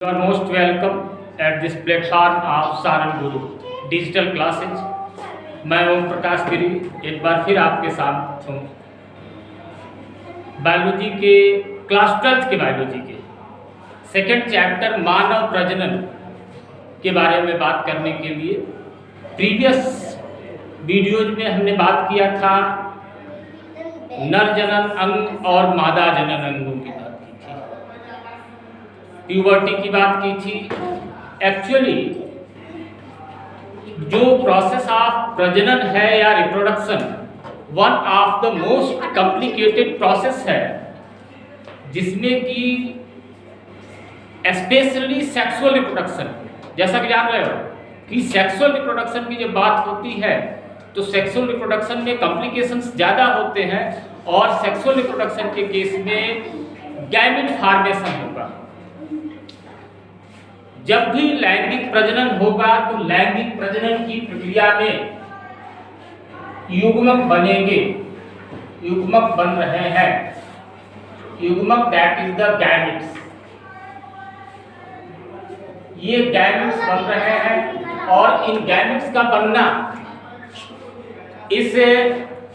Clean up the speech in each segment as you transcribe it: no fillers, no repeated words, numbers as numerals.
You are most welcome at this platform of Saran Guru digital classes. मैं ओम प्रकाश गिरी एक बार फिर आपके साथ हूँ। बायोलॉजी के क्लास 12 के बायोलॉजी के सेकंड चैप्टर मानव प्रजनन के बारे में बात करने के लिए प्रीवियस वीडियोज में हमने बात किया था नर जनन अंग और मादा जनन अंगों की बात की थी, प्यूबर्टी की बात की थी। एक्चुअली जो प्रोसेस ऑफ प्रजनन है या reproduction one of the most complicated process है, जिसमें कि स्पेशली सेक्सुअल रिप्रोडक्शन, जैसा कि जान रहे हो कि सेक्सुअल रिप्रोडक्शन की जब बात होती है तो सेक्सुअल रिप्रोडक्शन में कॉम्प्लिकेशंस ज़्यादा होते हैं और सेक्सुअल रिप्रोडक्शन के केस में गैमेट फॉर्मेशन होगा। जब भी लैंगिक प्रजनन होगा तो लैंगिक प्रजनन की प्रक्रिया में युग्मक बनेंगे, युग्मक बन रहे हैं, युग्मक दैट इज द गैमेट्स। ये गैमेट्स बन रहे हैं और इन गैमेट्स का बनना इस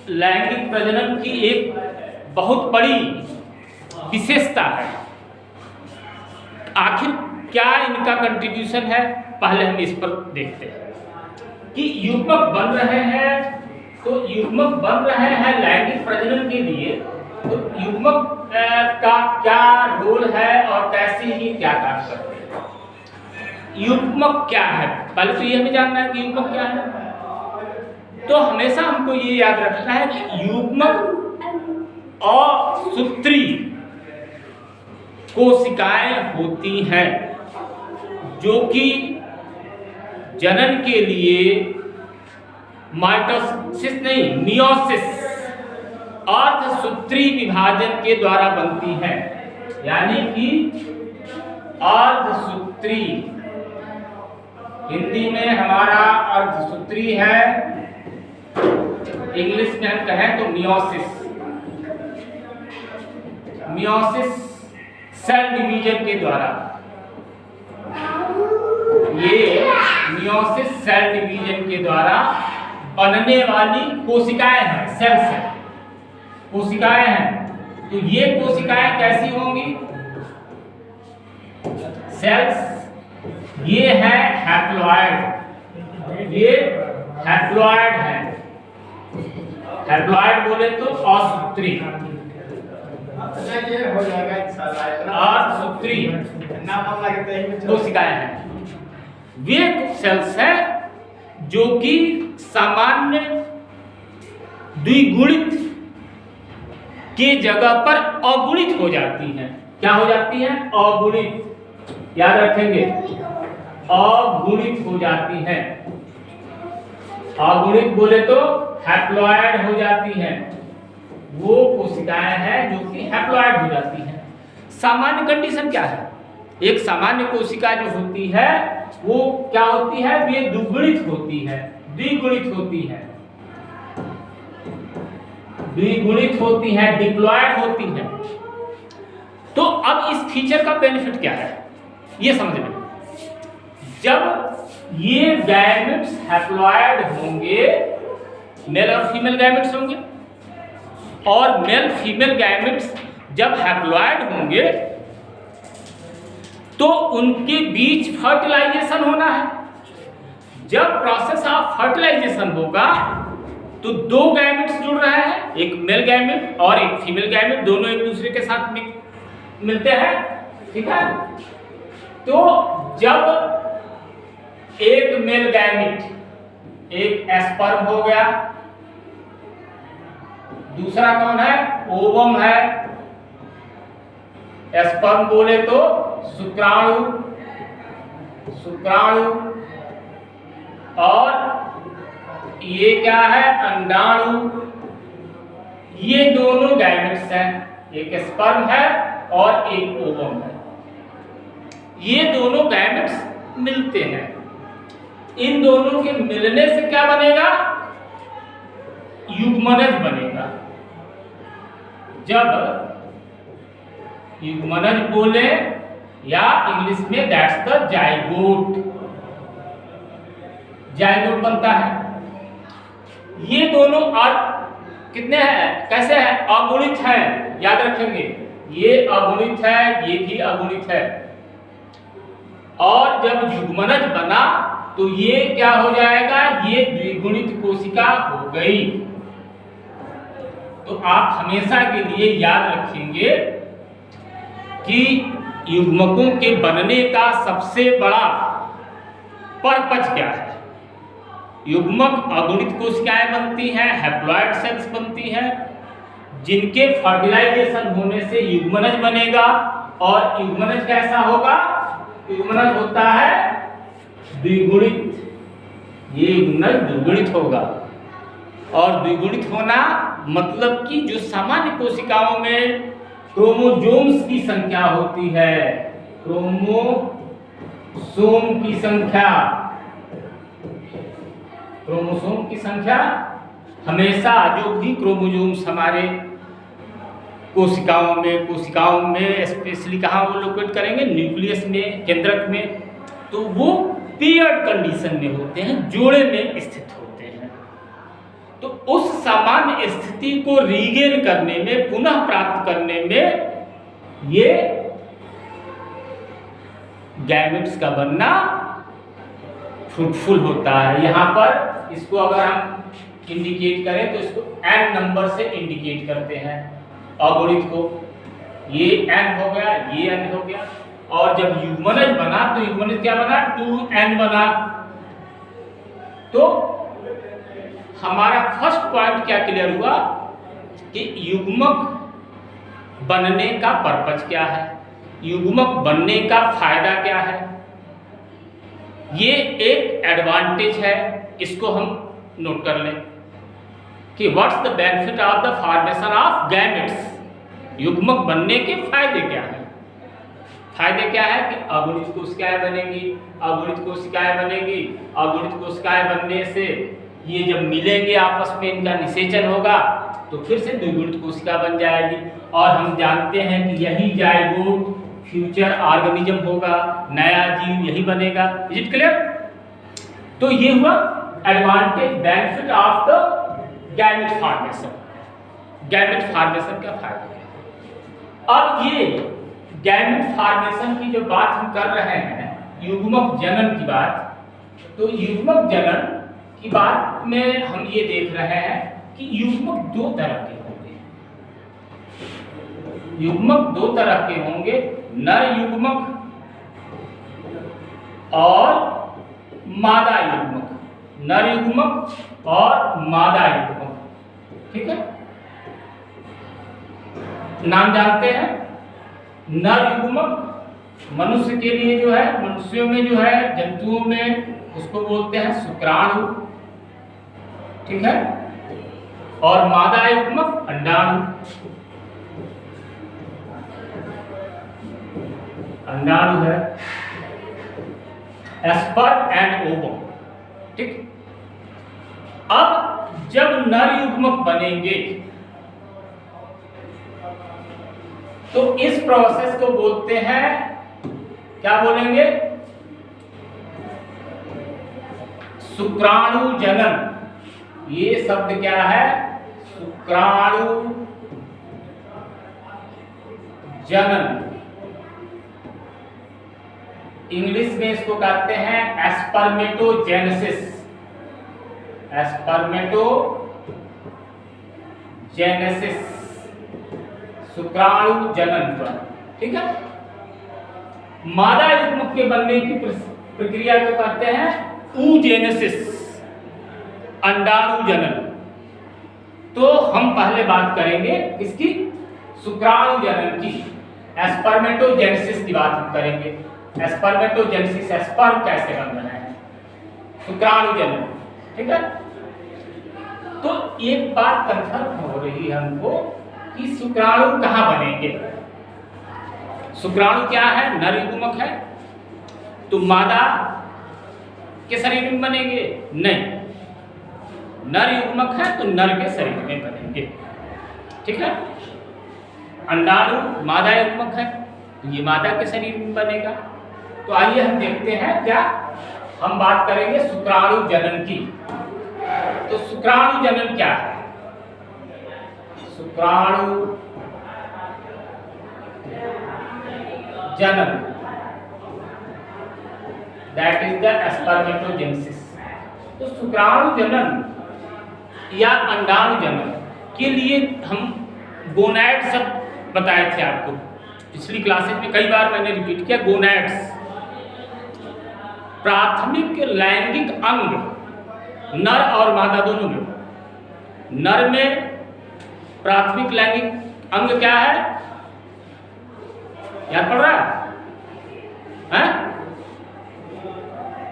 लैंगिक प्रजनन की एक बहुत बड़ी विशेषता है। आखिर क्या इनका कंट्रीब्यूशन है, पहले हम इस पर देखते हैं कि युग्मक बन रहे हैं। तो युग्मक बन रहे हैं लैंगिक प्रजनन के लिए, तो युग्मक का क्या रोल है और कैसे ही क्या कार्य करते हैं। युग्मक क्या है, पहले तो ये हमें जानना है कि युग्मक क्या है। तो हमेशा हमको ये याद रखना है कि युग्मक और सूत्री कोशिकाएं होती हैं जो कि जनन के लिए माइटोसिस नहीं मियोसिस अर्धसूत्री विभाजन के द्वारा बनती है, यानी कि अर्धसूत्री, हिंदी में हमारा अर्धसूत्री है, इंग्लिश में हम कहें तो मियोसिस। मियोसिस सेल डिवीजन के द्वारा, ये मियोसिस सेल डिवीजन के द्वारा बनने वाली कोशिकाएं हैं, सेल्स हैं, कोशिकाएं हैं। तो ये कोशिकाएं कैसी होंगी, सेल्स ये है हैप्लॉइड, ये हैप्लॉइड है। हैप्लॉइड बोले तो असूत्री, ये हो जाएगा इंशाल्लाह। असूत्री कोशिकाएं हैं, वे सेल्स हैं जो कि सामान्य द्विगुणित के जगह पर अगुणित हो जाती हैं। क्या हो जाती हैं? अगुणित, याद रखेंगे, अगुणित हो जाती हैं। अगुणित बोले तो हैप्लॉइड हो जाती हैं, वो कोशिकाएं हैं जो कि हैप्लॉइड हो जाती हैं। सामान्य कंडीशन क्या है, एक सामान्य कोशिका जो होती है वो क्या होती है, वे द्विगुणित होती है, द्विगुणित होती है, द्विगुणित होती है, डिप्लॉयड होती है। तो अब इस फीचर का बेनिफिट क्या है ये समझ लें। जब ये गैमेट्स हैप्लॉइड होंगे, मेल और फीमेल गैमेट्स होंगे, और मेल फीमेल गैमेट्स जब हैप्लॉइड होंगे तो उनके बीच फर्टिलाइजेशन होना है। जब प्रोसेस ऑफ फर्टिलाइजेशन होगा तो दो गैमेट्स जुड़ रहे हैं, एक मेल गैमेट और एक फीमेल गैमेट, दोनों एक दूसरे के साथ मिलते हैं, ठीक है। तो जब एक मेल गैमेट, एक स्पर्म हो गया, दूसरा कौन है, ओवम है, स्पर्म बोले तो शुक्राणु, शुक्राणु, और ये क्या है, अंडाणु। ये दोनों गैमेट्स हैं, एक स्पर्म है और एक ओवम है। ये दोनों गैमेट्स मिलते हैं, इन दोनों के मिलने से क्या बनेगा, युग्मनज बनेगा। जब युग्मनज बोले या इंग्लिश में दैट्स द जाइगोट। जाइगोट बनता है। ये दोनों कितने हैं, कैसे हैं, अगुणित हैं, याद रखेंगे। ये अगुणित है, ये भी अगुणित है। और जब युग्मनज बना तो ये क्या हो जाएगा, ये द्विगुणित कोशिका हो गई। तो आप हमेशा के लिए याद रखेंगे कि युग्मकों के बनने का सबसे बड़ा पर्पज क्या है। युग्मक अगुणित कोशिकाएं बनती हैं, हैप्लॉइड सेल्स बनती हैं, जिनके फर्टिलाइजेशन होने से युग्मनज बनेगा। और युग्मनज कैसा होगा, युग्मनज होता है द्विगुणित। ये युग्मनज द्विगुणित होगा। और द्विगुणित होना मतलब कि जो सामान्य कोशिकाओं में क्रोमोसोम्स की संख्या होती है, क्रोमोसोम की संख्या, क्रोमोसोम की संख्या हमेशा, जो भी क्रोमोसोम्स हमारे कोशिकाओं में स्पेशली कहाँ वो लोकेट करेंगे, न्यूक्लियस में, केंद्रक में, तो वो पेयर्ड कंडीशन में होते हैं, जोड़े में स्थित होते हैं। तो उस सामान्य स्थिति को रीगेन करने में, पुनः प्राप्त करने में ये गैमेट्स का बनना फ्रूटफुल होता है। यहाँ पर इसको अगर हम इंडिकेट करें तो इसको n नंबर से इंडिकेट करते हैं अगुणित को। ये n हो गया, ये n हो गया। और जब युग्मनज बना तो युग्मनज क्या बना, 2n बना। तो हमारा फर्स्ट पॉइंट क्या क्लियर हुआ कि युग्मक बनने का पर्पज क्या है, युग्मक बनने का फायदा क्या है। ये एक एडवांटेज है, इसको हम नोट कर लें कि what's the benefit of the formation of gametes. युग्मक बनने के फायदे क्या हैं। फायदे क्या है कि अगुणित कोशिकाएं बनेंगी, अगुणित कोशिकाएं बनेंगी, अगुणित कोशिकाएं बनने से ये जब मिलेंगे आपस में, इनका निषेचन होगा तो फिर से द्विगुणित कोशिका बन जाएगी। और हम जानते हैं कि यही जाइगोट फ्यूचर ऑर्गेनिज्म होगा, नया जीव यही बनेगा। Is it clear? तो ये हुआ advantage, benefit of the gamete formation. Gamete formation का फायदा क्या है। अब ये गैमेट फॉर्मेशन की जो बात हम कर रहे हैं, युग्मक जनन की बात, तो युग्मक जनन की बात में हम ये देख रहे हैं कि युग्मक दो तरह के होंगे। युग्मक दो तरह के होंगे, नर युग्मक और मादा युग्मक। नर युग्मक और मादा युग्मक, ठीक है। नाम जानते हैं। नर युग्मक मनुष्य के लिए जो है, मनुष्यों में जो है, जंतुओं में उसको बोलते हैं शुक्राणु, ठीक है। और मादा युग्मक अंडाणु। अंडाणु है स्पर्म एंड ओवम, ठीक। अब जब नर युग्मक बनेंगे तो इस प्रोसेस को बोलते हैं, क्या बोलेंगे, शुक्राणु जनन। ये शब्द क्या है, शुक्राणु जनन। इंग्लिश में इसको कहते हैं स्पर्मेटोजेनेसिस। स्पर्मेटोजेनेसिस, शुक्राणु जनन पर, ठीक है। मादा युग्मक के बनने की प्रक्रिया को कहते हैं oogenesis, अंडाणु जनन। तो हम पहले बात करेंगे इसकी, शुक्राणु जनन की, स्पर्मेटोजेनेसिस की बात हम करेंगे। स्पर्मेटोजेनेसिस, स्पर्म कैसे बन रहे हैं, शुक्राणु जनन, ठीक है। तो एक बात कंफर्म हो रही है हमको कि शुक्राणु कहाँ बनेंगे। शुक्राणु क्या है, नर युग्मक है, तो मादा के शरीर में बनेंगे? नहीं, नर युग्मक है तो नर के शरीर में बनेंगे, ठीक है। अंडाणु मादा युग्मक है, तो ये मादा के शरीर में बनेगा। तो आइए हम देखते हैं, क्या हम बात करेंगे शुक्राणु जनन की। तो शुक्राणु जनन क्या है? शुक्राणु जनन, दैट इज द स्पर्मेटोजेनेसिस। तो शुक्राणु जनन या अंडाणु जनन के लिए हम गोनैड शब्द बताए थे आपको पिछली क्लासेज में, कई बार मैंने रिपीट किया। गोनैड्स प्राथमिक लैंगिक अंग, नर और मादा दोनों में। नर में प्राथमिक लैंगिक अंग क्या है, याद पड़ रहा है?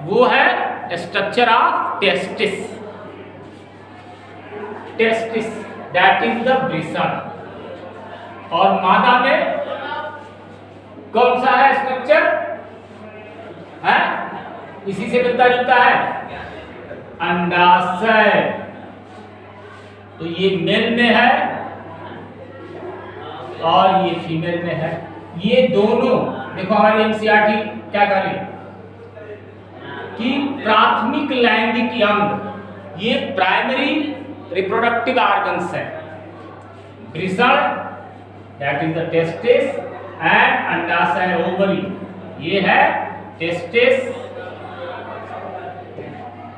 वो है structure of testis, testis that is the वृषण। और मादा में कौन सा है स्ट्रक्चर? है इसी से मिलता जुलता है, अंडाशय। तो ये मेल में है और ये फीमेल में है। ये दोनों देखो, हमारी एनसीईआरटी क्या कर रही कि प्राथमिक लैंगिक अंग ये प्राइमरी रिप्रोडक्टिव ऑर्गन्स है। वृषण that is the testis and अंडाशय ओवरी, ये है टेस्टिस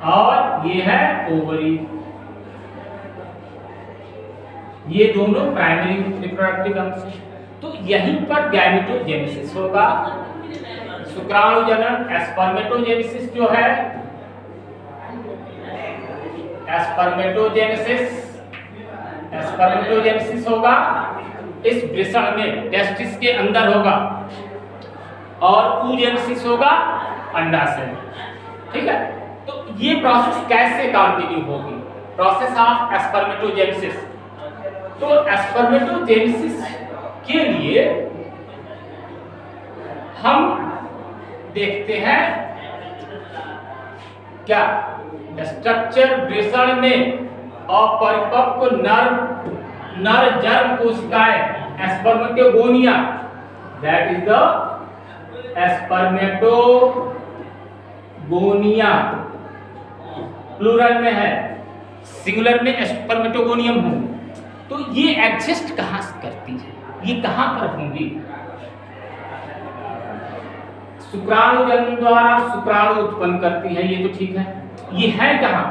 और ये है ओवरी। ये दोनों प्राइमरी रिप्रोडक्टिव अंग हैं। तो यहीं पर गैमेटोजेनेसिस होगा। शुक्राणु जनन, स्पर्मेटोजेनेसिस जो है, स्पर्मेटोजेनेसिस होगा इस वृषण में, टेस्टिस के अंदर होगा। और oogenesis होगा अंडाशय में। ठीक है, तो ये प्रोसेस कैसे कंटिन्यू होगी? Process of spermatogenesis. तो स्पर्मेटोजेनेसिस के लिए हम देखते हैं क्या स्ट्रक्चर वृषण में अपरिपक्व नर जर्म कोशिकाएं spermatogonia, that is the spermatogonia, plural में है, सिंगुलर में स्पर्मेटोगोनियम हो। तो ये एग्जिस्ट कहां से करती है, ये कहां पर होंगी? शुक्राणु जन्म द्वारा शुक्राणु उत्पन्न करती है, ये तो ठीक है। ये है कहां?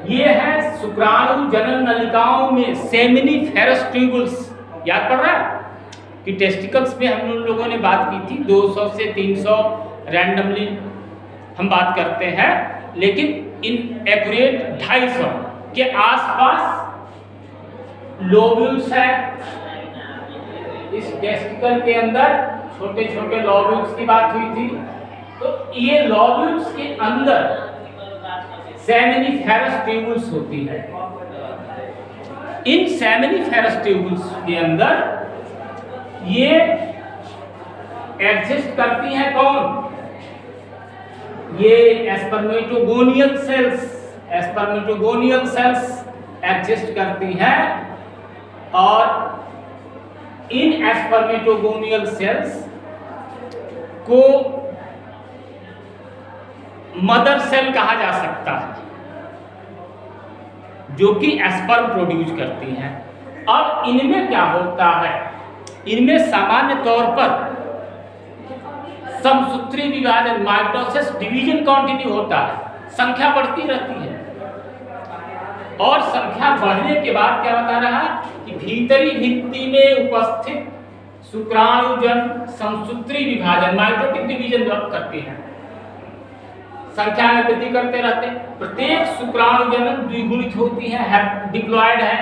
ये है शुक्राणु जनन नलिकाओं में, सेमिनिफेरस ट्यूबुल्स। याद पड़ रहा है कि टेस्टिकल्स में हम लोगों ने बात की थी 200 से 300 रैंडमली हम बात करते हैं, लेकिन इन एक्यूरेट 250 के आसपास लोब्यूल्स है। इस टेस्टिकल के अंदर छोटे छोटे लोब्यूल्स की बात हुई थी। तो ये लोब्यूल्स के अंदर सेमिनिफेरस ट्यूबुल्स होती है। इन सेमिनिफेरस ट्यूबुल्स के अंदर ये एग्जिस्ट करती हैं कौन? ये स्पर्मेटोगोनियल सेल्स एग्जिस्ट करती हैं। और इन स्पर्मेटोगोनियल सेल्स को मदर सेल कहा जा सकता है, जो कि स्पर्म प्रोड्यूस करती हैं। अब इनमें क्या होता है? इनमें सामान्य तौर पर समसूत्री विभाजन, माइटोसिस, डिवीजन कंटिन्यू होता है, संख्या बढ़ती रहती है। और संख्या बढ़ने के बाद क्या बता रहा है कि भीतरी भित्ति में उपस्थित शुक्राणुजन समसूत्री विभाजन, माइटोटिक डिवीजन करते हैं, संख्या में वृद्धि करते रहते हैं। प्रत्येक शुक्राणुजनन द्विगुणित होती है, डिप्लॉयड है,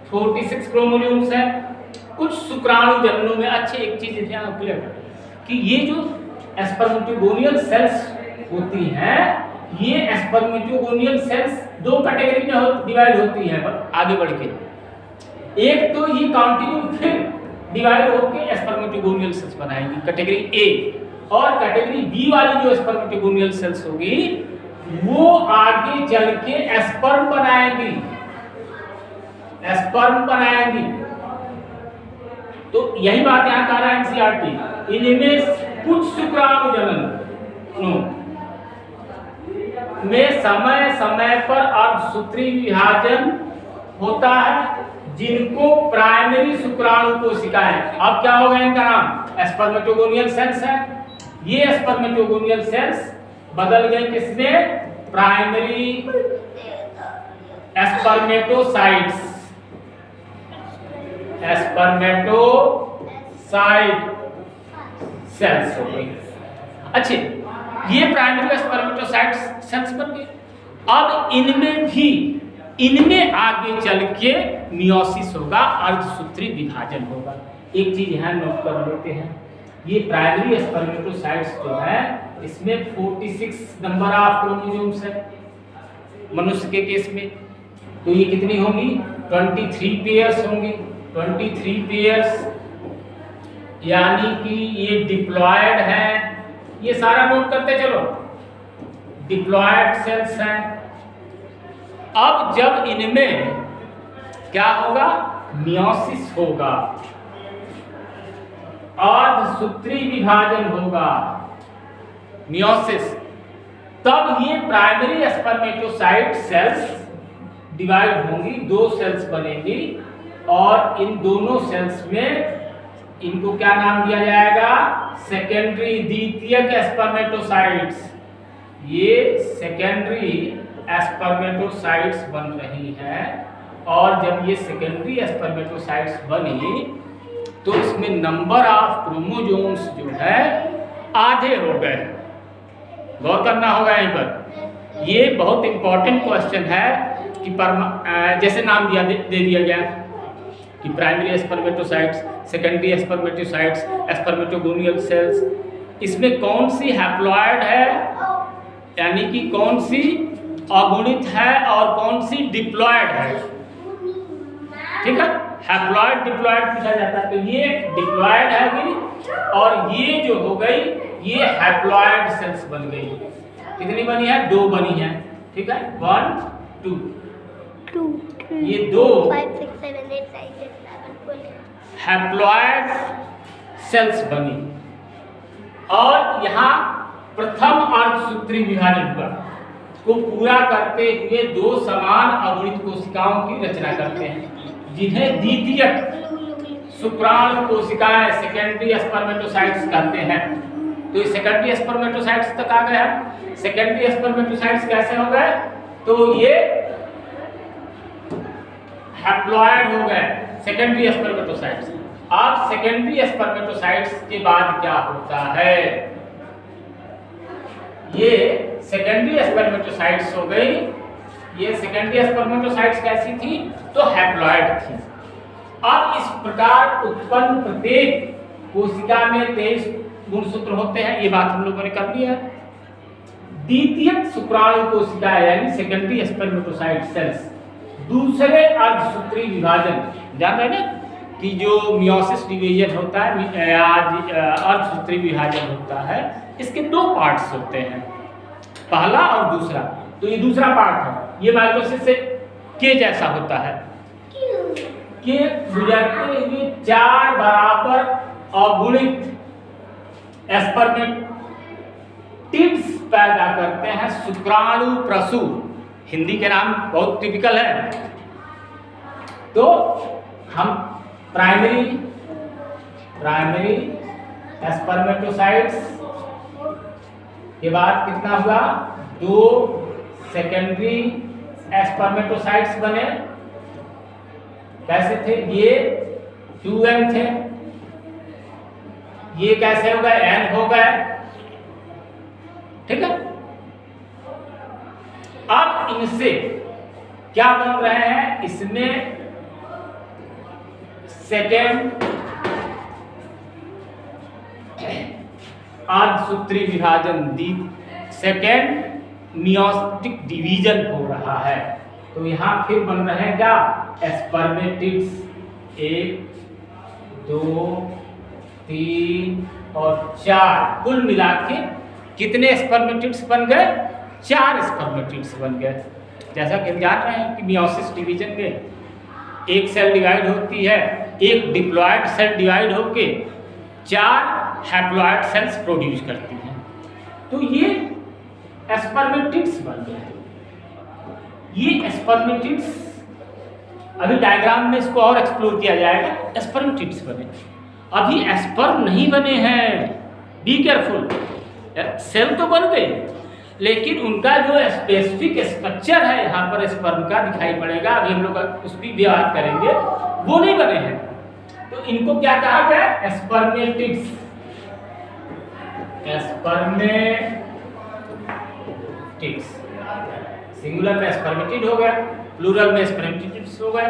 46 क्रोमोसोम्स है। कुछ शुक्राणुजननों में अच्छे एक चीज ध्यान कि ये जो स्पर्मेटोगोनियल सेल्स होती हैं, ये स्पर्मेटोगोनियल सेल्स दो कैटेगरी में डिवाइड होती है आगे बढ़ के। एक तो ये कंटिन्यू फिर डिवाइड होकर स्पर्मेटोगोनियल सेल्स बनाएंगी, कैटेगरी ए। और कैटेगरी बी वाली जो स्पर्मेटोगोनियल सेल्स होगी वो आगे चल के स्पर्म बनाएंगी। तो यही बात यहाँ कह रहा है एनसीईआरटी, इनमें कुछ शुक्राणु जनन में समय समय पर अर्धसूत्री विभाजन होता है, जिनको प्राइमरी शुक्राणु कोशिकाएं, अब क्या होगा इनका नाम स्पर्मेटोगोनियल सेल्स है। ये स्पर्मेटोगोनियल सेल्स बदल गए किसमें, प्राइमरी स्पर्मेटोसाइट्स, स्पर्मेटोसाइट सेल्स हो गई। अच्छे, ये प्राइमरी स्पर्मेटोसाइट सेल्स बन गए। अब इनमें आगे चल के मियोसिस होगा, अर्धसूत्री विभाजन होगा। एक चीज यहाँ नोट कर लेते हैं, ये प्राइमरी स्पर्मेटोसाइट्स जो है इसमें 46 नंबर ऑफ क्रोमोसोम्स है मनुष्य के केस में। तो ये कितनी होंगी, 23 पेयर्स होंगी, 23 पेयर्स, यानी कि ये डिप्लॉयड है। ये सारा नोट करते चलो, डिप्लॉयड सेल्स हैं। अब जब इनमें क्या होगा, मियोसिस होगा, अर्धसूत्री विभाजन होगा, मियोसिस, तब ये प्राइमरी स्पर्मेटोसाइट सेल्स डिवाइड होंगी, 2 सेल्स बनेंगी और इन दोनों सेल्स में इनको क्या नाम दिया जाएगा, सेकेंडरी द्वितीयक स्पर्मेटोसाइट्स। ये सेकेंडरी स्पर्मेटोसाइट्स बन रही हैं, और जब ये सेकेंडरी स्पर्मेटोसाइट्स बनी तो इसमें नंबर ऑफ क्रोमोसोम्स जो है आधे हो गए। गौर करना होगा यहीं पर, ये बहुत इंपॉर्टेंट क्वेश्चन है कि जैसे नाम दे दिया गया कि primary spermatocytes, secondary spermatocytes, spermatogonial cells, इसमें कौन सी हैप्लॉयड है, यानी कि कौन सी अगुणित है और कौन सी डिप्लॉयड है। ठीक है, हैप्लॉयड डिप्लॉयड पूछा जाता है, तो ये डिप्लॉयड है और ये जो हो गई ये हैप्लॉयड सेल्स बन गई। कितनी बनी है, 2 बनी है। ठीक है, 1 2 ये 2 हैप्लॉयड सेल्स बनी, और यहाँ प्रथम अर्धसूत्री विभाजन को पूरा करते हुए 2 समान अगुणित कोशिकाओं की रचना करते हैं, जिन्हें द्वितीयक शुक्राणु कोशिकाएं, सेकेंडरी स्पर्मेटोसाइट्स कहते हैं। तो ये सेकेंडरी स्पर्मेटोसाइट्स तक आ गया। सेकेंडरी स्पर्मेटोसाइट्स कैसे हो गए, तो ये हैप्लॉयड हो गए सेकेंडरी स्पर्मेटोसाइट्स। अब सेकेंडरी स्पर्मेटोसाइट्स के बाद क्या होता है, ये सेकेंडरी स्पर्मेटोसाइट्स हो गई। ये सेकेंडरी स्पर्मेटोसाइट्स कैसी थी, तो हैप्लॉयड थी। अब इस प्रकार उत्पन्न प्रत्येक कोशिका में 23 गुणसूत्र होते हैं, ये बात हम लोगों ने कर लिया। द्वितीयक शुक्राणु कोशिका यानी सेकेंडरी स्पर्मेटोसाइट सेल्स दूसरे अर्धसूत्री विभाजन, जान रहे ना कि जो मियोसिस डिवीजन होता है, आज अर्धसूत्री विभाजन होता है, इसके 2 पार्ट्स होते हैं, पहला और दूसरा। तो ये दूसरा पार्ट है, ये माइटोसिस से के जैसा होता है, के गुजरते हुए 4 बराबर अगुणित स्पर्मेटिड्स पैदा करते हैं, शुक्राणु प्रसूर, हिंदी के नाम बहुत टिपिकल है। तो हम प्राइमरी स्पर्मेटोसाइट्स के बाद कितना हुआ, 2 सेकेंडरी स्पर्मेटोसाइट्स बने। कैसे थे, ये 2n थे, ये कैसे हो गए, n हो गए। ठीक है, अब इनसे क्या बन रहे हैं, इसमें सेकेंड अर्धसूत्री विभाजन, सेकेंड मियोटिक डिवीजन हो रहा है। तो यहां फिर बन रहे हैं क्या, स्पर्मेटिड्स, 1 2 3 और 4, कुल मिला के कितने स्पर्मेटिड्स बन गए, 4 स्पर्मेटिड्स बन गए। जैसा कि हम जान रहे हैं कि मियोसिस डिवीजन में एक सेल डिवाइड होती है एक डिप्लॉयड सेल डिवाइड होके 4 हैप्लॉयड सेल्स प्रोड्यूस करती हैं। तो ये स्पर्मेटिड्स बन गए। ये स्पर्मेटिड्स अभी डायग्राम में इसको और एक्सप्लोर किया जाएगा। स्पर्मेटिड्स बने, अभी स्पर्म नहीं बने हैं। बी केयरफुल, सेल तो बन गए लेकिन उनका जो स्पेसिफिक स्ट्रक्चर है यहाँ पर स्पर्म का दिखाई पड़ेगा, अभी हम लोग उस पर भी बात करेंगे, वो नहीं बने हैं। तो इनको क्या कहा गया? स्पर्मेटिड्स। स्पर्मेटिड्स, सिंगुलर में स्पर्मेटिड हो गया, प्लूरल में स्पर्मेटिड्स हो गए।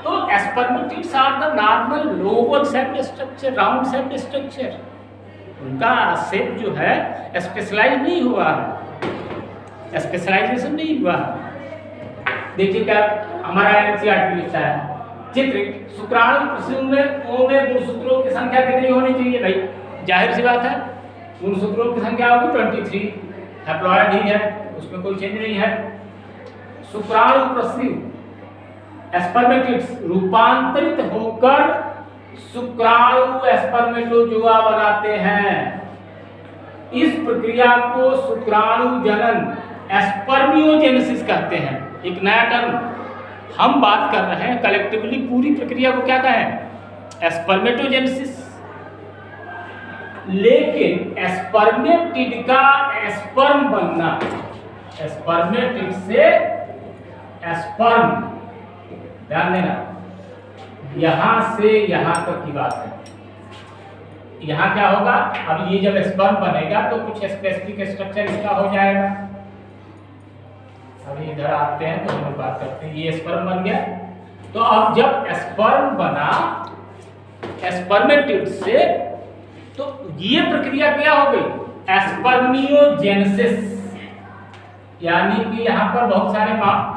तो spermatids are the normal oval shaped structure, round shaped structure. उनका शेप जो है स्पेशलाइज नहीं हुआ है, स्पेशलाइजेशन नहीं हुआ है। देखिए क्या हमारा एनसीईआरटी लिखता है, चित्र शुक्राणु प्रसूति में ओ में गुणसूत्रों की संख्या कितनी होनी चाहिए? भाई जाहिर सी बात है, गुणसूत्रों की संख्या होगी 23, हैप्लॉयड ही है, उसमें कोई चेंज नहीं है। शुक्राणु प्रसूति स्पर्मेटिड्स रूपांतरित होकर शुक्राणु स्पर्मेटोजोआ बनाते हैं। इस प्रक्रिया को शुक्राणु जनन स्पर्मियोजेनेसिस कहते हैं। एक नया टर्म हम बात कर रहे हैं, कलेक्टिवली पूरी प्रक्रिया को क्या कहें? स्पर्मेटोजेनेसिस। लेकिन स्पर्मेटिड का स्पर्म बनना, स्पर्मेटिड से स्पर्म, ध्यान देना, यहां से यहां तक की बात है। यहां क्या होगा? अब ये जब स्पर्म बनेगा तो कुछ स्पेसिफिक स्ट्रक्चर इसका हो जाएगा। अभी इधर आते हैं तो हम लोग बात करते हैं। ये स्पर्म बन गया, तो अब जब स्पर्म बना स्पर्मेटिड से, तो ये प्रक्रिया क्या हो गई? स्पर्मियोजेनेसिस। यानी कि यहाँ पर बहुत सारे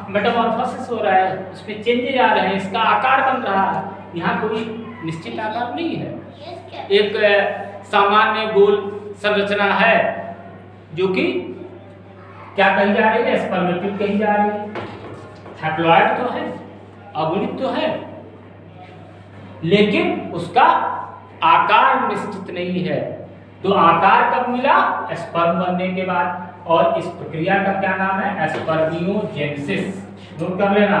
मेटामॉर्फोसिस हो रहा है, उसमें चेंजेज आ रहे हैं, इसका आकार बन रहा है। यहाँ कोई निश्चित आकार नहीं है, एक सामान्य गोल संरचना है जो कि क्या कही जा रही है? स्पर्मेटिड कही जा रही है। हैप्लॉयड तो है, अगुणित तो है, लेकिन उसका आकार निश्चित नहीं है। तो आकार कब मिला? स्पर्म बनने के बाद। और इस प्रक्रिया का क्या नाम है? स्पर्मियोजेनेसिस। नोट कर लेना,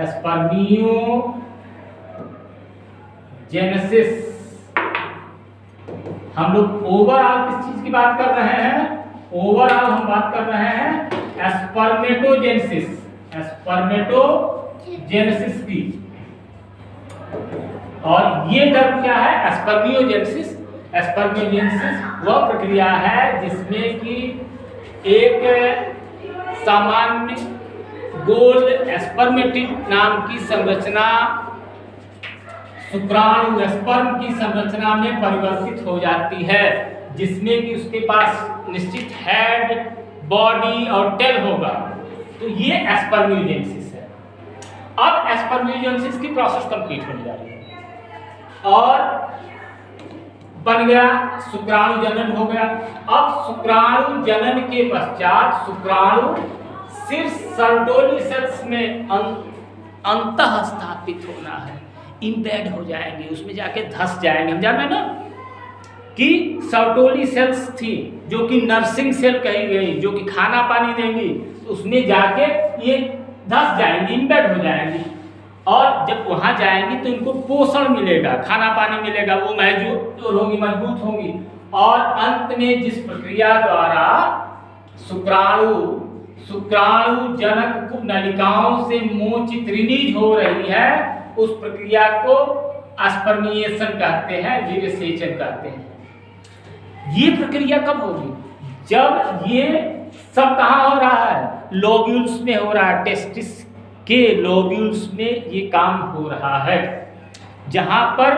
स्पर्मियोजेनेसिस। हम लोग ओवरऑल किस चीज की बात कर रहे हैं? ओवरऑल हम बात कर रहे हैं स्पर्मेटोजेनेसिस, स्पर्मेटोजेनेसिस की। और ये टर्म क्या है? स्पर्मियोजेनेसिस। स्पर्मियोजेनेसिस वह प्रक्रिया है जिसमें कि एक सामान्य गोल स्पर्मेटिड नाम की संरचना शुक्राणु स्पर्म की संरचना में परिवर्तित हो जाती है, जिसमें कि उसके पास निश्चित हेड, बॉडी और टेल होगा। तो ये स्पर्मियोजेनेसिस है। अब स्पर्मियोजेनेसिस की प्रोसेस कंप्लीट होने जा रही है और बन गया, शुक्राणु जनन हो गया। अब शुक्राणु जनन के पश्चात शुक्राणु सिर्फ सर्टोली सेल्स में अंतः स्थापित होना है, इम्बेड हो जाएंगे, उसमें जाके धस जाएंगे। हम जान रहे हैं ना कि सर्टोली सेल्स थी जो कि नर्सिंग सेल कही गई, जो कि खाना पानी देंगी, तो उसमें जाके ये धस जाएंगी, इम्बेड हो जाएंगी। और जब वहाँ जाएंगी तो इनको पोषण मिलेगा, खाना पानी मिलेगा, वो मजबूत होंगी, मजबूत होंगी। और अंत में जिस प्रक्रिया द्वारा शुक्राणु जनक नलिकाओं से मोचित रिलीज हो रही है, उस प्रक्रिया को स्पर्मिएशन कहते हैं, विभेषण कहते हैं। ये प्रक्रिया कब होगी? जब ये सब कहाँ हो रहा है? लोब्यूल्स में हो रहा है, टेस्टिस के लोब्यूल्स में ये काम हो रहा है। जहां पर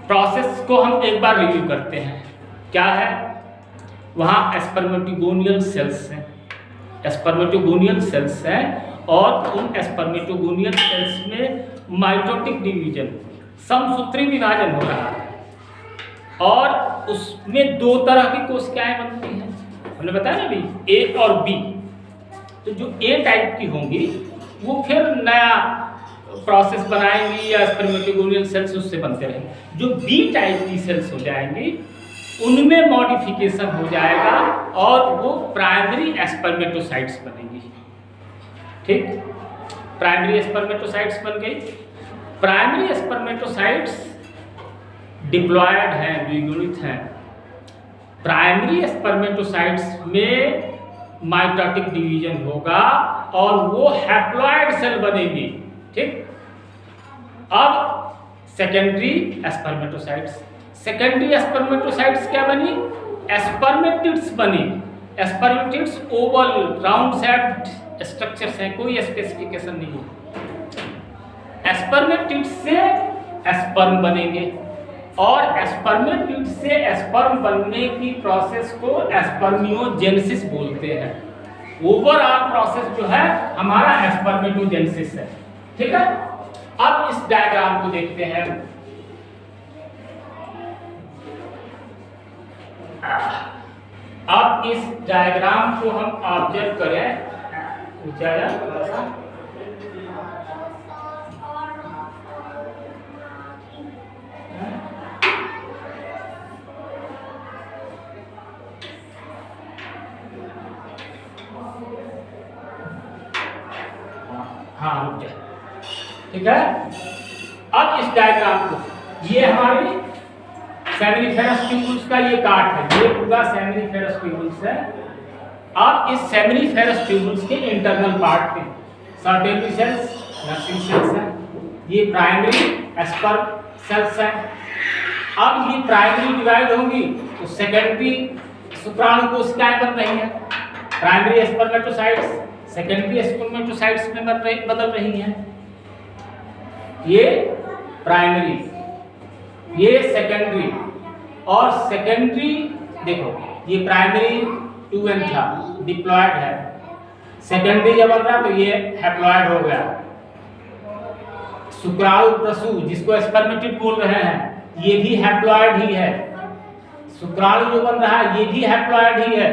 प्रोसेस को हम एक बार रिव्यू करते हैं, क्या है? वहां स्पर्मेटोगोनियल सेल्स हैं, स्पर्मेटोगोनियल सेल्स हैं, और उन स्पर्मेटोगोनियल सेल्स में माइटोटिक डिवीजन, समसूत्री विभाजन हो रहा है। और उसमें दो तरह की कोशिकाएं बनती हैं, हमने बताया ना अभी, ए और बी। तो जो ए टाइप की होंगी वो फिर नया प्रोसेस बनाएंगी या स्पर्मेटोगोनियल सेल्स उससे बनते रहेंगे। जो बी टाइप की सेल्स हो जाएंगी उनमें मॉडिफिकेशन हो जाएगा और वो प्राइमरी स्पर्मेटोसाइट्स बनेंगी। ठीक, प्राइमरी स्पर्मेटोसाइट्स बन गई। प्राइमरी स्पर्मेटोसाइट्स डिप्लॉयड हैं, द्विगुणित हैं। प्राइमरी स्पर्मेटोसाइट्स में माइटोटिक डिवीजन होगा और वो हैप्लॉयड सेल बनेगी। ठीक, अब सेकेंडरी स्पर्मेटोसाइट्स, सेकेंडरी स्पर्मेटोसाइट्स क्या बनी? स्पर्मेटिड्स बनी। Spermatids Oval round shaped structures हैं, कोई स्पेसिफिकेशन नहीं है। स्पर्मेटिड्स से स्पर्म बनेंगे और स्पर्मेटिड से स्पर्म बनने की प्रोसेस को स्पर्मियोजेनेसिस बोलते हैं। ओवरऑल प्रोसेस जो है हमारा स्पर्मेटोजेनेसिस है। ठीक है, अब इस डायग्राम को देखते हैं। अब इस डायग्राम को हम ऑब्जर्व करें, ऊंचाया थोड़ा सा। हाँ, रुक जाए। ठीक है, अब इस डायग्राम को, ये हमारी सेमिनिफेरस ट्यूबुल्स का ये काट है, ये पूरा सेमिनिफेरस ट्यूबुल्स है। अब इस सेमिनिफेरस ट्यूबुल्स के इंटरनल पार्ट में सर्टेलिटी सेल्स, नर्सिंग सेल्स हैं, ये प्राइमरी स्पर्म सेल्स हैं। अब ये प्राइमरी डिवाइड होंगी तो सेकेंडरी शुक्राणु कोशिकाएं बन रही हैं। प्राइमरी स्पर्मेटोसाइट्स सेकेंडरी स्पर्मेटोसाइट्स में बदल रही हैं। ये प्राइमरी, ये सेकेंडरी, और सेकेंडरी देखो ये प्राइमरी 2n था, डिप्लॉयड है। सेकेंडरी जब बन रहा तो ये हैप्लॉयड हो गया। शुक्राणु प्रसू जिसको स्पर्मेटिड बोल रहे हैं, ये भी हैप्लॉयड ही है। शुक्राणु जो बन रहा है ये भी हैप्लॉयड ही है।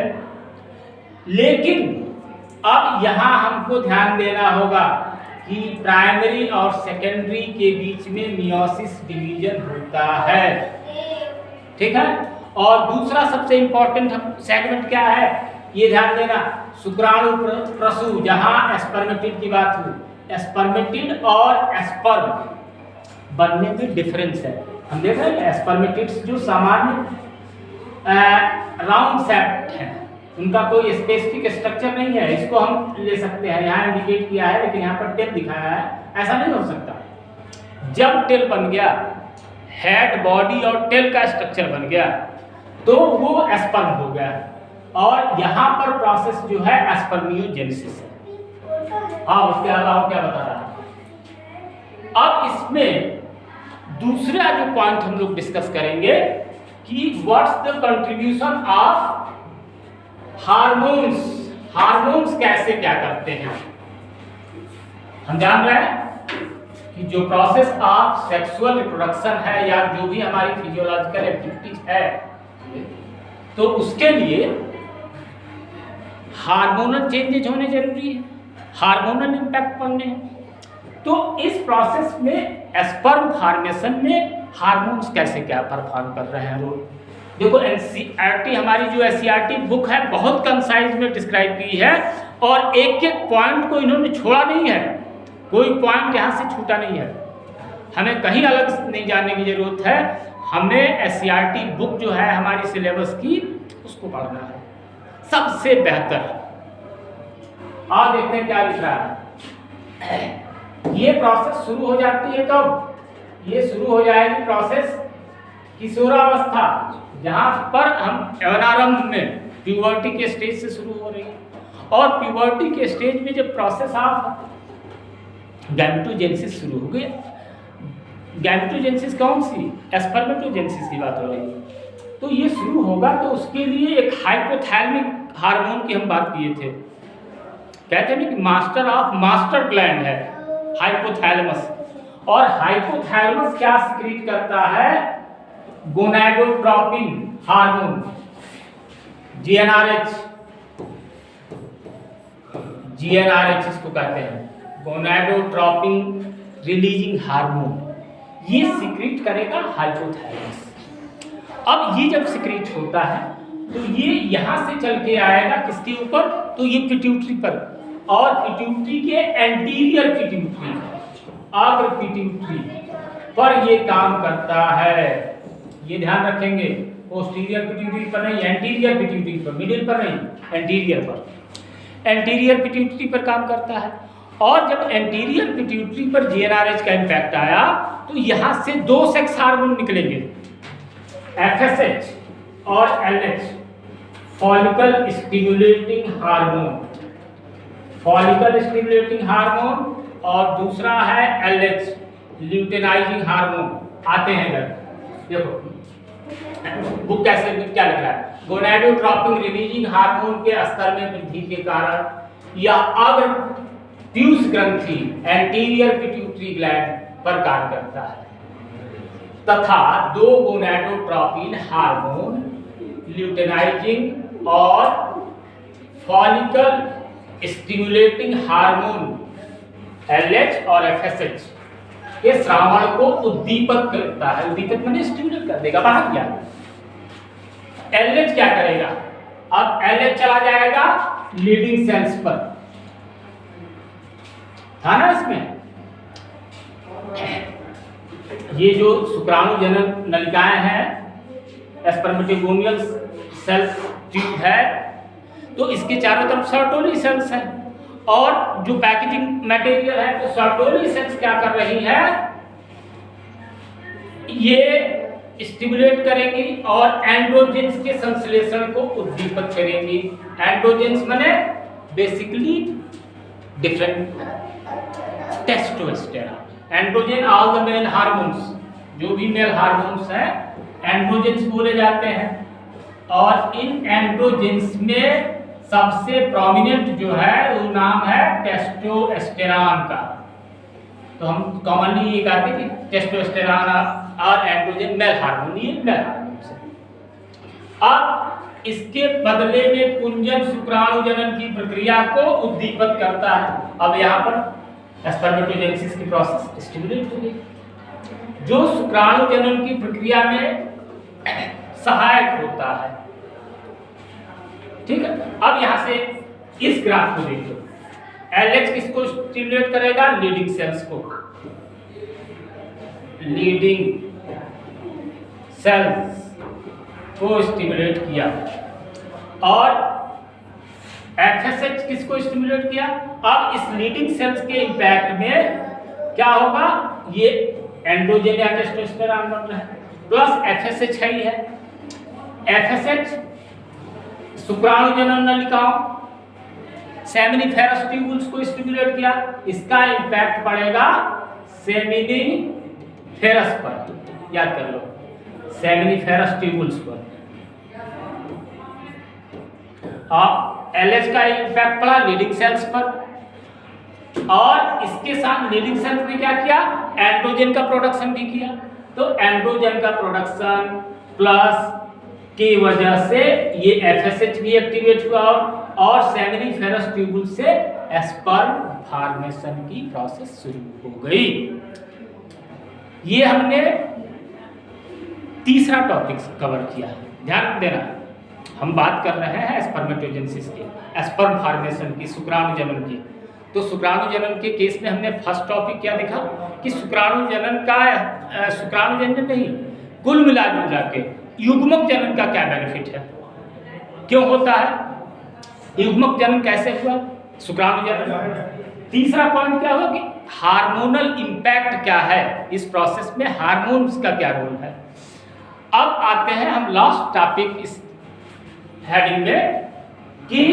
लेकिन अब यहाँ हमको ध्यान देना होगा कि प्राइमरी और सेकेंडरी के बीच में मियोसिस डिवीजन होता है। ठीक है, और दूसरा सबसे इंपॉर्टेंट सेगमेंट क्या है ये ध्यान देना, शुक्राणु प्रसू, जहां स्पर्मेटिड की बात हुई, स्पर्मेटिड और स्पर्म बनने में डिफरेंस है। हम देख रहे हैं स्पर्मेटिड्स जो सामान्य राउंड शेप्ड है, उनका कोई स्पेसिफिक स्ट्रक्चर नहीं है। इसको हम ले सकते हैं, यहाँ इंडिकेट किया है लेकिन यहाँ पर टेल दिखाया है, ऐसा नहीं हो सकता। जब टेल बन गया, हेड, बॉडी और टेल का स्ट्रक्चर बन गया तो वो स्पर्म हो गया, और यहाँ पर प्रोसेस जो है स्पर्मियोजेनेसिस है। हाँ, उसके अलावा क्या बता रहा है? अब इसमें दूसरा जो पॉइंट हम लोग डिस्कस करेंगे कि what's the contribution of hormones. Hormones कैसे क्या करते हैं? हम जान रहे हैं कि जो प्रोसेस ऑफ सेक्सुअल रिप्रोडक्शन है या जो भी हमारी फिजियोलॉजिकल एक्टिविटीज है, तो उसके लिए हार्मोनल चेंजेज होने जरूरी है, हार्मोनल इंपैक्ट पड़ने हैं। तो इस प्रोसेस में स्पर्म फॉर्मेशन में हार्मोन्स कैसे क्या परफॉर्म कर रहे हैं रोल। देखो एनसीईआरटी, हमारी जो एनसीईआरटी बुक है बहुत कंसाइज में डिस्क्राइब की है, और एक एक पॉइंट को इन्होंने छोड़ा नहीं है, कोई पॉइंट यहाँ से छूटा नहीं है। हमें कहीं अलग नहीं जाने की जरूरत है, हमें एनसीईआरटी बुक जो है हमारी सिलेबस की उसको पढ़ना है सबसे बेहतर। और देखते हैं क्या लिख रहा है। ये प्रोसेस शुरू हो जाती है तब, ये शुरू हो जाएगी प्रोसेस किशोरावस्था, जहां पर हम एवनारंभ में प्यूबर्टी के स्टेज से शुरू हो रही है, और प्यूबर्टी के स्टेज में जब प्रोसेस ऑफ गैमेटोजेनेसिस शुरू हो गया। गैमेटोजेनेसिस कौन सी? स्पर्मेटोजेनेसिस की बात हो रही है। तो ये शुरू होगा तो उसके लिए एक हाइपोथैलेमिक हार्मोन की हम बात किए थे, कहते हैं कि मास्टर ग्लैंड है हाइपोथैलेमस, और हाइपोथैलेमस क्या सिक्रीट करता है? गोनाडोट्रोपिन हार्मोन, जीएनआरएच इसको कहते हैं, गोनाडोट्रोपिन रिलीजिंग हार्मोन, ये सीक्रेट करेगा हाइपोथैलेमस। अब ये जब सीक्रेट होता है तो ये यहाँ से चल के आएगा किसके ऊपर, तो ये पिट्यूटरी पर, और पिट्यूटरी के एंटीरियर पिट्यूटरी, अग्र पिट्यूटरी पर ये काम करता है। ये ध्यान रखेंगे, पोस्टीरियर पिट्यूटरी पर नहीं, एंटीरियर पिट्यूटरी पर, मिडिल पर नहीं, एंटीरियर पर, एंटीरियर पिट्यूटरी पर काम करता है। और जब एंटीरियर पिट्यूटरी पर जीएनआरएच का इम्पैक्ट आया तो यहाँ से दो सेक्स हार्मोन निकलेंगे, एफएसएच और LH, follicle stimulating hormone, follicle stimulating hormone, और दूसरा है एलएच, ल्यूटेनाइजिंग हार्मोन। आते हैं इधर, देखो बुक कैसे क्या लिख रहा है, गोनाडोट्रोपिन रिलीजिंग हार्मोन के स्तर में वृद्धि के कारण या अग्र प्यूस ग्रंथि एंटीरियर पिट्यूटरी ग्लैंड पर कार्य करता है, तथा दो गोनाडोट्रोपिन हार्मोन ल्यूटेनाइजिंग और फॉलिकल स्टिमुलेटिंग हार्मोन एलएच और एफएसएच ये श्रावण को उद्दीपक करता है। उद्दीपक माने स्टिमुलेट कर देगा, बाहर गया। एलएच क्या करेगा, अब एलएच चला जाएगा लीडिंग सेल्स पर, था ना इसमें, ये जो शुक्राणु जनन नलिकाएं हैं, स्पर्मेटोगोनियल सेल ट्यूब है, तो इसके चारों तरफ सर्टोली सेल्स हैं, और जो पैकेजिंग मटेरियल है तो सर्टोली सेल्स क्या कर रही है, ये स्टिमुलेट करेंगी और एंड्रोजेंस के संश्लेषण को उद्दीपक करेंगी। एंड्रोजेंस माने basically different testosterone, androgen all the male hormones, जो भी मेल हार्मोन्स हैं एंड्रोजेंस बोले जाते हैं। और इन एंड्रोजेंस में सबसे प्रोमिनेंट जो है वो नाम है टेस्टोस्टेरोन का। तो हम कॉमनली ये कहते हैं कि टेस्टोस्टेरोन और एंड्रोजन मेल हार्मोन, ये मेल हार्मोन है। अब इसके बदले में पुंजन शुक्राणु जनन की प्रक्रिया को उद्दीपित करता है। अब यहाँ पर स्पर्मेटोजेनेसिस की प्रोसेस स्टिमुलेट होगी, जो शुक्राणु जनन की प्रक्रिया में सहायक होता है। ठीक है, अब यहां से इस ग्राफ को देखो, एलएच किसको स्टिमुलेट करेगा, लीडिंग सेल्स को, लीडिंग सेल्स को स्टिमुलेट किया, और एफएसएच किसको स्टिमुलेट किया। अब इस लीडिंग सेल्स के इंपैक्ट में क्या होगा, ये एंड्रोजन या टेस्टोस्टेरोन बन रहा है, प्लस एफएसएच है ही है। एफएसएच शुक्राणु जनन नलिकाओं सेमिनिफेरस ट्यूबुल्स को स्टिमुलेट किया, इसका इंपैक्ट पड़ेगा सेमिनिफेरस पर, याद कर लो, सेमिनिफेरस ट्यूबुल्स पर। और एलएच का इंपैक्ट पड़ा लीडिंग सेल्स पर, और इसके साथ लीडिंग सेल्स ने क्या किया, एंड्रोजन का प्रोडक्शन भी किया। तो एंड्रोजन का प्रोडक्शन प्लस की वजह से ये एफएसएच भी एक्टिवेट हुआ, और सेमिनिफेरस ट्यूबुल से स्पर्म फॉर्मेशन की प्रोसेस शुरू हो गई। ये हमने तीसरा टॉपिक कवर किया है, ध्यान देना। हम बात कर रहे हैं स्पर्मेटोजेनेसिस की, स्पर्म फॉर्मेशन की, शुक्राणु जनन की। तो शुक्राणु जनन के केस में हमने फर्स्ट टॉपिक क्या देखा कि शुक्राणु जनन का, शुक्राणु जनन नहीं, कुल मिला के युग्मक जनन का क्या बेनिफिट है, क्यों होता है, युग्मक जनन कैसे हुआ, शुक्राणु जनन। तीसरा पॉइंट क्या हुआ कि हार्मोनल इंपैक्ट क्या है इस प्रोसेस में, हार्मोन्स का क्या रोल है। अब आते हैं हम लास्ट टॉपिक इस हेडिंग में कि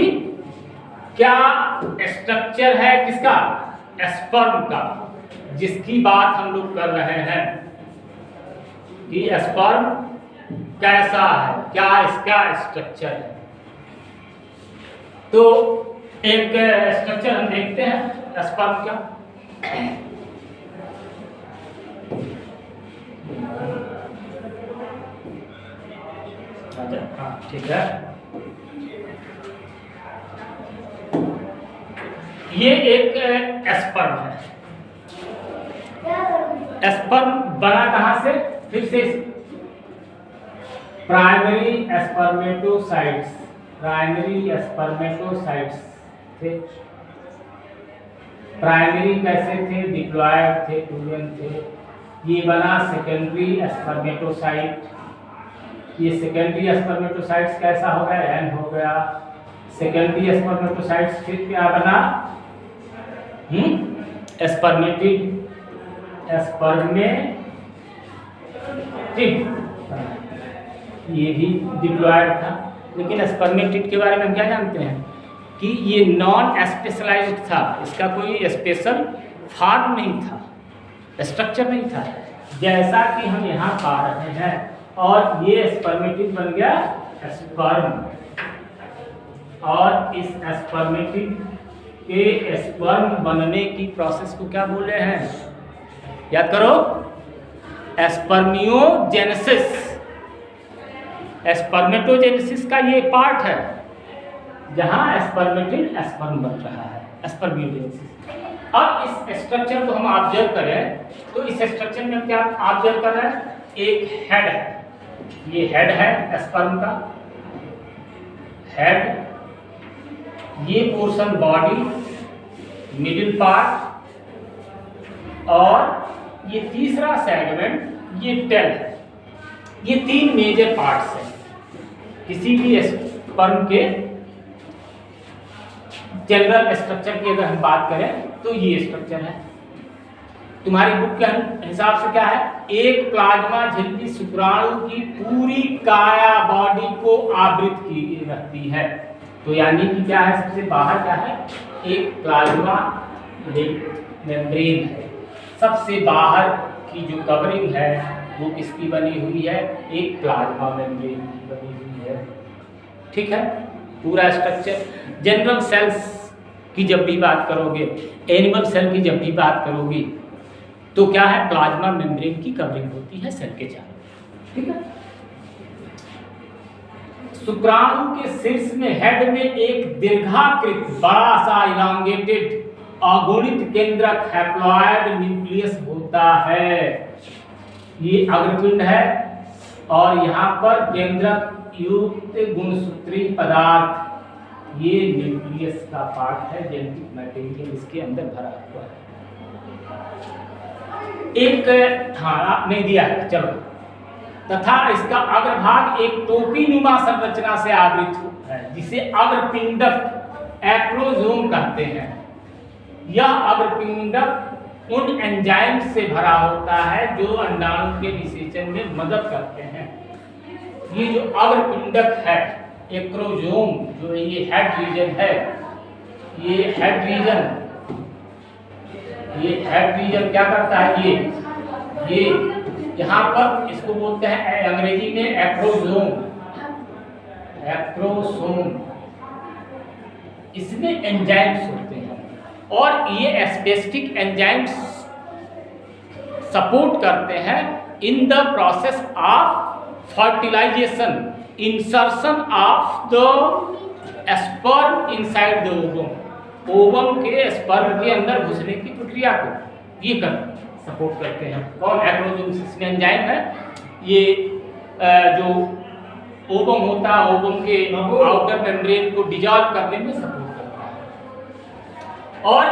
क्या स्ट्रक्चर है किसका, स्पर्म का, जिसकी बात हम लोग कर रहे हैं कि स्पर्म कैसा है, क्या इसका स्ट्रक्चर है। तो एक स्ट्रक्चर हम देखते हैं स्पर्म का। हाँ ठीक है, ये एक स्पर्म है, स्पर्म बना कहां से, फिर से प्राइमरी स्पर्मेटोसाइट्स, प्राइमरी स्पर्मेटोसाइट्स थे। प्राइमरी कैसे थे, डिप्लॉयड थे, टूरियन थे। ये बना सेकेंडरी स्पर्मेटोसाइट। ये सेकेंडरी स्पर्मेटोसाइट्स कैसा हो गया, एन हो गया। सेकेंडरी स्पर्मेटोसाइट्स फिर क्या बना, स्पर्मेटिड, स्पर्मेटिड, ये भी डिप्लॉयड था। लेकिन स्पर्मेटिड के बारे में हम क्या जानते हैं कि ये नॉन स्पेशलाइज्ड था, इसका कोई स्पेशल फॉर्म नहीं था, स्ट्रक्चर नहीं था, जैसा कि हम यहाँ पा रहे हैं। और ये स्पर्मेटिड बन गया स्पर्म, और इस स्पर्मेटिड के स्पर्म बनने की प्रोसेस को क्या बोल रहे हैं, याद करो, स्पर्मियोजेनेसिस। स्पर्मेटोजेनेसिस का ये पार्ट है जहां स्पर्मेटिड स्पर्म बन रहा है, स्पर्मियोजेनेसिस। अब इस स्ट्रक्चर को हम ऑब्जर्व करें तो इस स्ट्रक्चर में हम क्या ऑब्जर्व कर रहे हैं, एक हेड है, ये हेड है स्पर्म का, हेड, ये पोर्शन बॉडी, मिडिल पार्ट, और ये तीसरा सेगमेंट ये टेल है। ये तीन मेजर पार्ट्स हैं किसी भी स्पर्म के जनरल स्ट्रक्चर की। अगर हम बात करें तो ये स्ट्रक्चर है। तुम्हारी बुक के हिसाब से क्या है, एक प्लाज्मा झिल्ली शुक्राणु की पूरी काया बॉडी को आवृत की रहती है। तो यानी कि क्या है, सबसे बाहर क्या है, एक प्लाज्मा मेम्ब्रेन है। सबसे बाहर की जो कवरिंग है वो किसकी बनी हुई है, एक प्लाज्मा मेम्ब्रेन की बनी हुई है। ठीक है, पूरा स्ट्रक्चर। जनरल सेल्स की जब भी बात करोगे, एनिमल सेल की जब भी बात करोगी, तो क्या है, प्लाज्मा मेम्ब्रेन की कवरिंग होती है सेल के चारों। ठीक है, शुक्राणु के शीर्ष में हेड में एक दीर्घाकृत बड़ा सा इलांगेटेड अगुणित केंद्रक हैप्लॉयड न्यूक्लियस होता है। ये अग्रपिंड है और यहाँ पर केंद्रक युक्त गुणसूत्री पदार्थ, ये न्यूक्लियस का पार्ट है, जेनेटिक मटेरियल इसके अंदर भरा हुआ है। एक हाँ नहीं दिया है, चलो, तथा इसका अग्रभाग एक टोपीनुमा संरचना से आवृत है जिसे अग्रपिंडक एक्रोजोम कहते हैं। यह अग्रपिंडक उन एंजाइम से भरा होता है जो अंडाणु के निषेचन में मदद करते हैं। ये जो अग्रपिंडक है, एक्रोजोम, जो ये हेड रीजन है, ये हेड रीजन क्या करता है, ये यहाँ पर इसको बोलते हैं अंग्रेजी में एक्रोसोम, इसमें एंजाइम्स होते हैं और ये स्पेसिफिक एंजाइम्स सपोर्ट करते हैं in the process of fertilisation, insertion of the sperm inside the ovum. Ovum के स्पर्म के अंदर घुसने की प्रक्रिया को ये सपोर्ट करते हैं। कौन, एक्रोसोम, इसमें एंजाइम है। ये जो ओवम होता है, ओवम के आउटर मेम्ब्रेन को डिजॉल्व करने में सपोर्ट करता है। और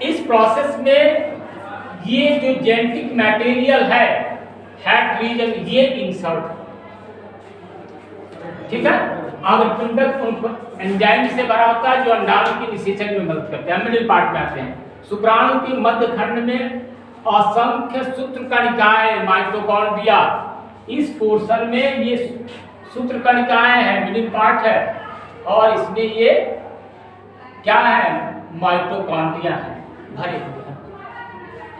इस प्रोसेस में ये जो जेनेटिक मटेरियल है, हेड रीजन, ये इंसर्ट, ठीक है, अग्रपिंडक एंजाइम से भरा होता है जो अंडाणु के निषेचन में मदद करते हैं। मिडिल पार्ट में आते हैं। शुक्राणु के मध्य खंड में असंख्य सूत्रकणिकाएं, माइटोकॉन्ड्रिया, इस पोर्शन में ये सूत्रकणिकाएं हैं, मिडिल पार्ट है, और इसमें ये क्या है, माइटोकॉन्ड्रिया है, भरे हुए हैं,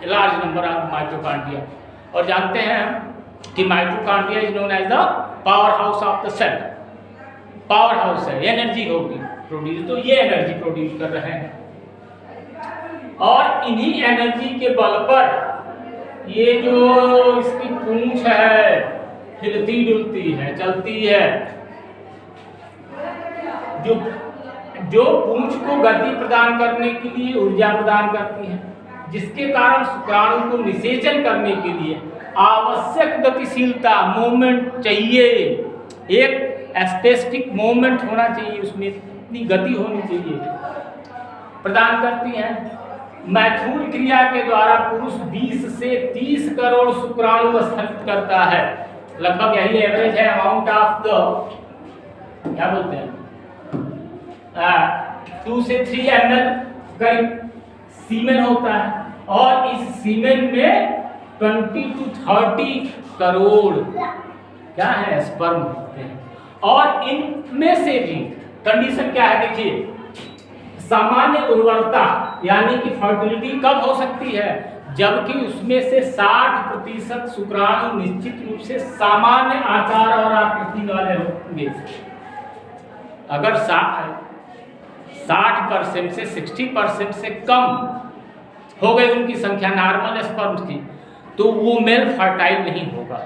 लार्ज नंबर ऑफ माइटोकॉन्ड्रिया। और जानते हैं कि mitochondria is known as the power house of the cell. Power house है, एनर्जी होगी प्रोड्यूस, तो ये एनर्जी प्रोड्यूस कर रहे हैं। और इन्हीं एनर्जी के बल पर ये जो इसकी पूंछ है, हिलती डुलती है, चलती है, जो पूंछ को गति प्रदान करने के लिए ऊर्जा प्रदान करती है। जिसके कारण शुक्राणु को निषेचन करने के लिए आवश्यक गतिशीलता मूवमेंट चाहिए, एक स्पेसिफिक मूवमेंट होना चाहिए, उसमें इतनी गति होनी चाहिए, प्रदान करती हैं। मैथुन क्रिया के द्वारा पुरुष 20 से 30 करोड़ शुक्राणु स्थगित करता है, लगभग यही एवरेज है अमाउंट ऑफ द, क्या बोलते हैं, 2 से 3 ml करीब सीमेन होता है, और इस सीमेन में 20 to 30 करोड़ क्या है स्पर्म होते हैं। और इनमें से भी कंडीशन क्या है, देखिए, सामान्य उर्वरता यानी कि फर्टिलिटी कब हो सकती है, जबकि उसमें से 60% शुक्राणु निश्चित रूप से सामान्य आकार और आकृति वाले होंगे। अगर 60% से 60% से कम हो गई उनकी संख्या नॉर्मल स्पर्म्स की, तो वो मेल फर्टाइल नहीं होगा।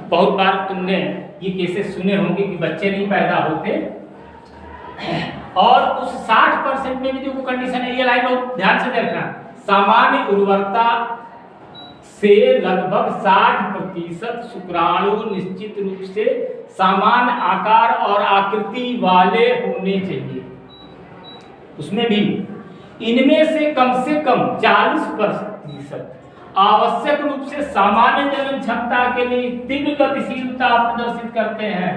बहुत बार तुमने ये केसेस सुने होंगे कि बच्चे नहीं पैदा होते, और उस 60% में भी जो कंडीशन है, ये लाइन बहुत ध्यान से देखना, सामान्य उर्वरता से लगभग 60% शुक्राणु निश्चित रूप से समान आकार और आकृति वाले होने चाहिए। उसमें भी इनमें से कम 40% आवश्यक रूप से सामान्य जनन क्षमता के लिए तीव्र गतिशीलता प्रदर्शित करते हैं।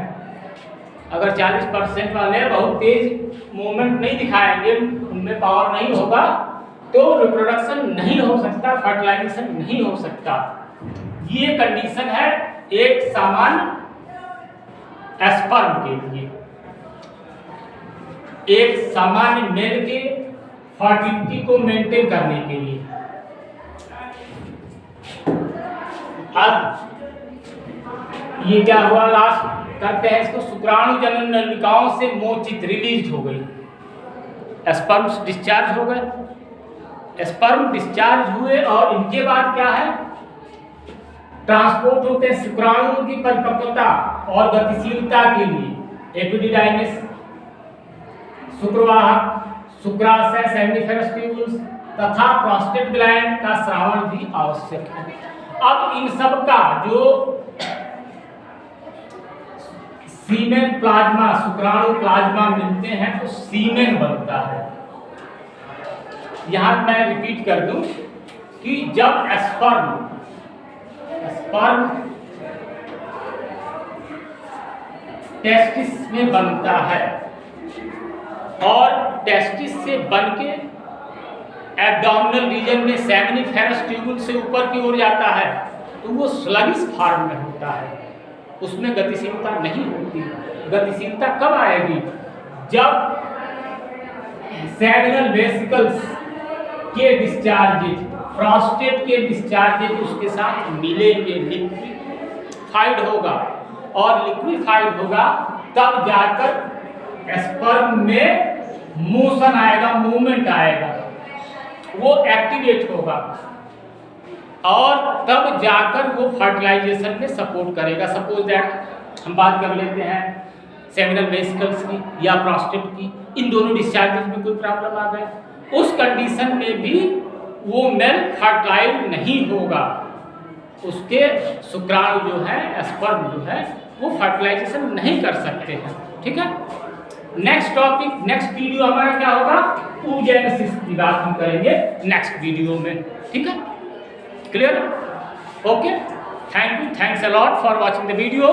अगर 40% वाले बहुत तेज मूवमेंट नहीं दिखाएंगे, उनमें पावर नहीं होगा, तो रिप्रोडक्शन नहीं हो सकता, फर्टिलाइजेशन नहीं हो सकता। ये कंडीशन है एक सामान्य स्पर्म के लिए, एक सामान्य मेल के फर्टिलिटी को मेंटेन करने के लिए। अब ये क्या हुआ, लास्ट करते हैं इसको, शुक्राणु जनन नलिकाओं से मोचित रिलीज हो गई, स्पर्म्स डिस्चार्ज हो गए, स्पर्म डिस्चार्ज हुए, और इनके बाद क्या है, ट्रांसपोर्ट होते हैं शुक्राणुओं की परिपक्वता और गतिशीलता के लिए एपिडिडाइमिस, शुक्रवाहक, शुक्राशय, सेमिनिफेरस ट्यूब्यूल्स तथा प्रोस्टेट ग्लैंड का श्रावण भी आवश्यक है। अब इन सब का जो सीमेन प्लाज्मा, शुक्राणु प्लाज्मा मिलते हैं तो सीमेन बनता है। यहां मैं रिपीट कर दूं कि जब स्पर्म टेस्टिस में बनता है और टेस्टिस से बनके एब्डोमिनल रीजन में सेमिनिफेरस ट्यूब्यूल से ऊपर की ओर जाता है, तो वो स्लगिश फॉर्म में होता है, उसमें गतिशीलता नहीं होती। गतिशीलता कब आएगी, जब सेमिनल वेसिकल्स के डिस्चार्जेज, प्रोस्टेट के डिस्चार्जेज उसके साथ मिलेंगे, लिक्विफाइड होगा, और लिक्विफाइड होगा तब जाकर स्पर्म में मोशन आएगा, मूवमेंट आएगा, वो एक्टिवेट होगा, और तब जाकर वो फर्टिलाइजेशन में सपोर्ट करेगा। सपोज दैट हम बात कर लेते हैं सेमिनल वेसिकल्स की या प्रोस्टेट की, इन दोनों डिस्चार्जेस में कोई प्रॉब्लम आ गए, उस कंडीशन में भी वो मेल फर्टाइल नहीं होगा, उसके शुक्राणु जो है, स्पर्म जो है, वो फर्टिलाइजेशन नहीं कर सकते हैं। ठीक है, नेक्स्ट टॉपिक, नेक्स्ट वीडियो हमारा क्या होगा, oogenesis की बात हम करेंगे नेक्स्ट वीडियो में। ठीक है, clear, okay, thank you, thanks a lot for watching the video.